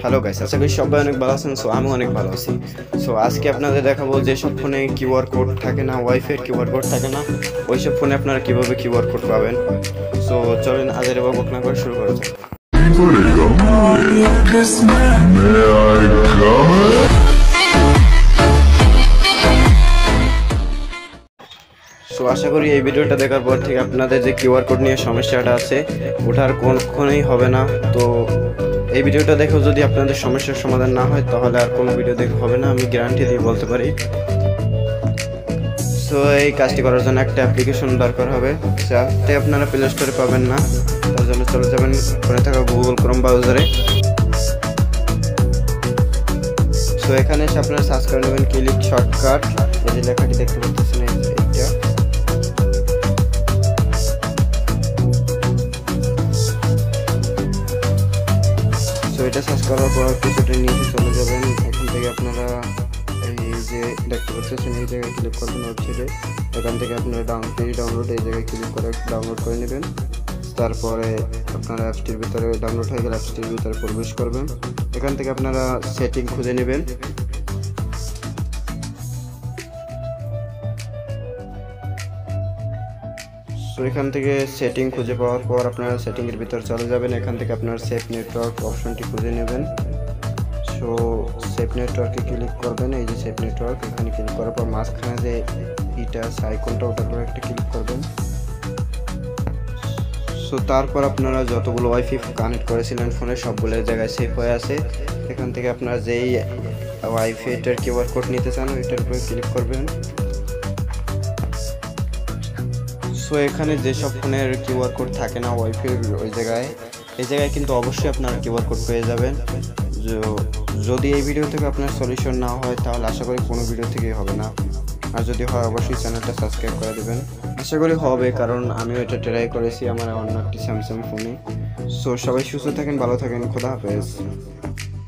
Hello guys, আশা করি সবাই অনেক ভালো আছেন। সো আমি অনেক ভালো আছি। সো আজকে আপনাদের দেখাবো যে সব ফোনে কিউআর কোড থাকে না, ওয়াইফাই কিউআর কোড থাকে না, ওই সব ফোনে আপনারা কিভাবে কিউআর কোড পাবেন। সো চলেন আদের এবার বকনা করে শুরু করা যাক। সো আশা করি এই ভিডিওটা দেখার পর থেকে আপনাদের যে কিউআর কোড নিয়ে সমস্যাটা আছে ওটার কোনোই হবে না। তো এই ভিডিওটা দেখেও যদি আপনাদের সমস্যার সমাধান না হয় তাহলে আর কোনো ভিডিও দেখে হবে না, আমি গ্যারান্টি দিয়ে বলতে পারি। সো এই কাজটি করার জন্য একটা অ্যাপ্লিকেশন দরকার হবে, যাতে আপনারা প্লে স্টোরে পাবেন না। তার জন্য চলে যাবেন ফোনে থাকা গুগল ক্রোম ব্রাউজারে। সো এখানে এসে আপনারা সার্চ করে নেবেন ক্লিক শর্টকাট। এই যে লেখাটি দেখতে পাচ্ছেন এইটা, এটা সার্চ করার পর কিছুটা নিচে চলে যাবেন। এখান থেকে আপনারা এই যে দেখতে পাচ্ছেন এই জায়গায় ক্লিক করবেন ওয়েবসাইটে। এখান থেকে আপনারা ডাউনলোড এই জায়গায় ক্লিক করে ডাউনলোড করে নেবেন। তারপরে আপনারা অ্যাপসটির ভিতরে ডাউনলোড হয়ে গেলে অ্যাপসটির ভিতরে প্রবেশ করবেন। এখান থেকে আপনারা সেটিং খুঁজে নেবেন। সো এখান থেকে সেটিং খুঁজে পাওয়ার পর আপনারা সেটিংয়ের ভিতর চলে যাবেন। এখান থেকে আপনার সেফ নেটওয়ার্ক অপশনটি খুঁজে নেবেন। সো সেফ নেটওয়ার্কে ক্লিক করবেন। এই যে সেফ নেটওয়ার্ক, এখানে ক্লিক করার পর মাঝখানে যে এটা আইকনটা ওটার উপর একটা ক্লিক করবেন। সো তারপর আপনারা যতগুলো ওয়াইফাই কানেক্ট করেছিলেন ফোনে সবগুলো জায়গায় সেভ হয়ে আছে। এখান থেকে আপনারা যেই ওয়াইফাইটার কিউআর কোড নিতে চান ওইটার উপরে ক্লিক করবেন। সো এখানে যেসব ফোনের কিউআর কোড থাকে না ওয়াইফাই ওই জায়গায়, এই জায়গায় কিন্তু অবশ্যই আপনারা কিউআর কোড পেয়ে যাবেন। যদি এই ভিডিও থেকে আপনার সলিউশন না হয় তাহলে আশা করি কোনো ভিডিও থেকেই হবে না, আর যদি হয় অবশ্যই চ্যানেলটা সাবস্ক্রাইব করে দেবেন। আশা করি হবে, কারণ আমিও এটা ট্রাই করেছি আমার অন্য একটি স্যামসাং ফোনে। সো সবাই সুস্থ থাকেন, ভালো থাকেন, খোদা হাফেজ।